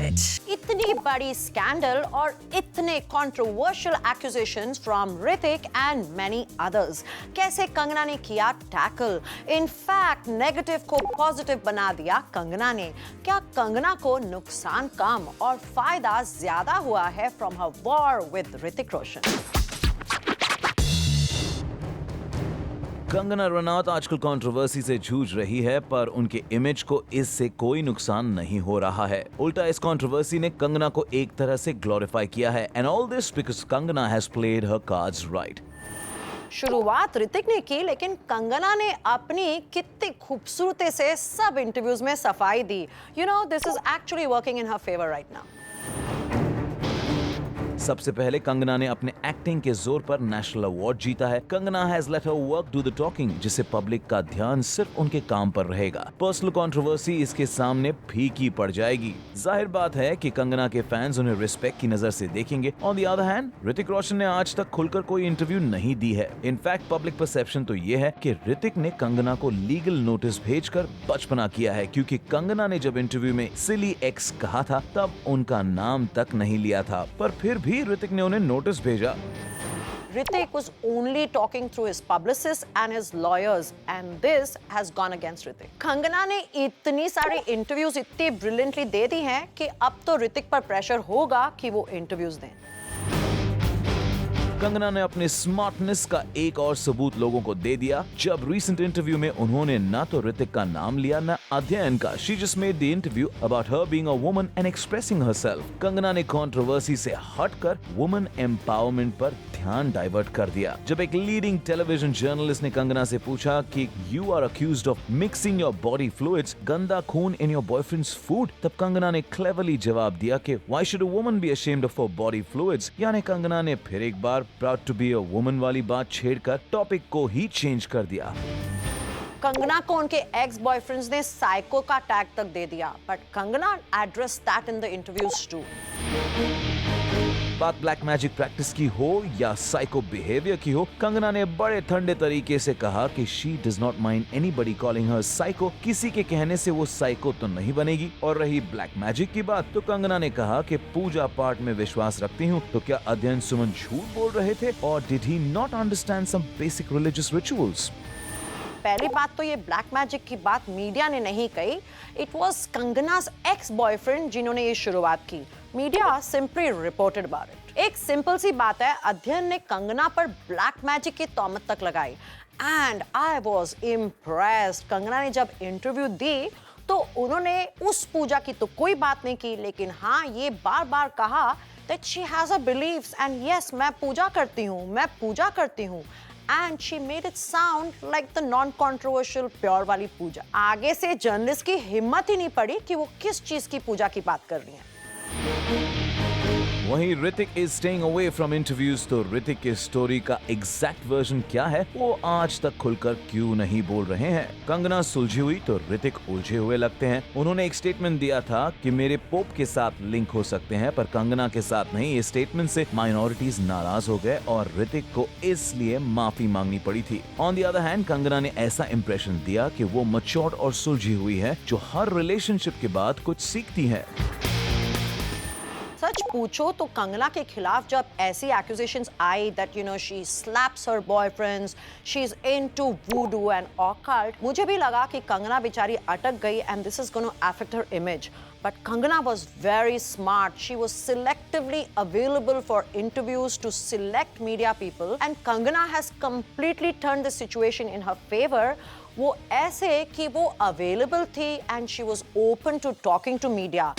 इतनी बड़ी स्कैंडल और इतने controversial accusations from Hrithik and many others, कैसे कंगना ने किया टैकल? इनफैक्ट नेगेटिव को पॉजिटिव बना दिया कंगना ने। क्या कंगना को नुकसान कम और फायदा ज्यादा हुआ है from her war with Hrithik Roshan? Kangana Ranaut आजकल कंट्रोवर्सी से जूझ रही है, पर उनके इमेज को इससे कोई नुकसान नहीं हो रहा है। उल्टा इस कंट्रोवर्सी ने कंगना को एक तरह से ग्लोरीफाई किया है, and all this because Kangana has played her cards right. शुरुआत ऋतिक ने की, लेकिन कंगना ने अपनी कितनी खूबसूरती से सब इंटरव्यूज में सफाई दी। You know, this is actually working in her favour right now. सबसे पहले कंगना ने अपने एक्टिंग के जोर पर नेशनल अवार्ड जीता है। Kangana has let her work do the talking, जिससे पब्लिक का ध्यान सिर्फ उनके काम पर रहेगा। पर्सनल कंट्रोवर्सी इसके सामने फीकी पड़ जाएगी। जाहिर बात है कि कंगना के फैंस उन्हें रिस्पेक्ट की नजर से देखेंगे। On the other hand, Hrithik Roshan ने आज तक खुलकर कोई इंटरव्यू नहीं दी है। इनफैक्ट पब्लिक परसेप्शन तो ये है कि ऋतिक ने कंगना को लीगल नोटिस भेजकर बचपना किया है, क्योंकि कंगना ने जब इंटरव्यू में सिली एक्स कहा था तब उनका नाम तक नहीं लिया था, पर फिर भी ऋतिक ने उन्हें नोटिस भेजा। Hrithik was only talking through his publicists and his lawyers, and this has gone against Hrithik. Kangana ने इतनी सारी इंटरव्यूज इतनी ब्रिलियंटली दे दी हैं कि अब तो ऋतिक पर प्रेशर होगा कि वो इंटरव्यूज दें। कंगना ने अपने स्मार्टनेस का एक और सबूत लोगों को दे दिया जब रीसेंट इंटरव्यू में उन्होंने ना तो ऋतिक का नाम लिया न अध्ययन का। She just made the interview about her being a woman and expressing herself. Kangana ने कंट्रोवर्सी से हटकर वुमेन एम्पावरमेंट पर ध्यान डाइवर्ट कर दिया। जब एक लीडिंग टेलीविजन जर्नलिस्ट ने कंगना से पूछा कि you are accused of mixing your body fluids, गंदा खून इन योर बॉयफ्रेंड्स फूड, तब कंगना ने क्लेवरली जवाब दिया कि why should a woman be ashamed of her body fluids. यानी कंगना ने फिर एक बार proud to be a woman वाली बात छेड़कर टॉपिक को ही चेंज कर दिया। कंगना को उनके एक्स बॉयफ्रेंड्स ने साइको का टैग तक दे दिया, but Kangana address that in the interviews too. बात ब्लैक मैजिक प्रैक्टिस की हो या साइको बिहेवियर की हो, कंगना ने बड़े ठंडे तरीके से कहा कि she does not mind anybody calling her psycho. किसी के कहने से वो साइको तो नहीं बनेगी। और रही ब्लैक मैजिक की बात, तो कंगना ने कहा कि पूजा पाठ में विश्वास रखती हूँ, तो क्या अध्ययन सुमन झूठ बोल रहे थे, और did he not understand some basic religious rituals? पहली बात तो ये ब्लैक मैजिक की बात मीडिया ने नहीं कही, इट वाज कंगना's एक्स बॉयफ्रेंड जिन्होंने ये शुरुआत की। Media simply reported about it. एक सिंपल सी बात है, अध्ययन ने कंगना पर ब्लैक मैजिक की तौमत तक लगाई, and I was impressed. Kangana ने जब इंटरव्यू दी तो उन्होंने उस पूजा की तो कोई बात नहीं की, लेकिन हाँ ये बार बार कहा that she has her beliefs and yes मैं पूजा करती हूँ and she made it sound like the non-controversial pure वाली पूजा। आगे से जर्नलिस्ट की हिम्मत ही नहीं पड़ी कि वो किस चीज की पूजा की बात कर रही हैं। वहीं Hrithik is staying away from interviews, तो ऋतिक की स्टोरी का एग्जैक्ट वर्जन क्या है वो आज तक खुलकर क्यों नहीं बोल रहे हैं। कंगना सुलझी हुई तो ऋतिक उलझे हुए लगते हैं। उन्होंने एक स्टेटमेंट दिया था कि मेरे पोप के साथ लिंक हो सकते हैं, पर कंगना के साथ नहीं। इस स्टेटमेंट से माइनॉरिटीज नाराज हो गए और ऋतिक को इसलिए माफी मांगनी पड़ी थी। On the other hand, Kangana ने ऐसा इंप्रेशन दिया कि वो मैच्योर्ड और सुलझी हुई है, जो हर रिलेशनशिप के बाद कुछ सीखती है। सच पूछो तो कंगना के खिलाफ जब ऐसी एक्यूजेशंस आई that you know she slaps her boyfriends, she is into voodoo and occult, मुझे भी लगा कि कंगना बेचारी अटक गई and this is gonna affect her image. But Kangana was very smart. She was selectively available for interviews to select media people, and Kangana has completely turned the situation in her favor. वो ऐसे कि वो available थी and she was open to talking to media.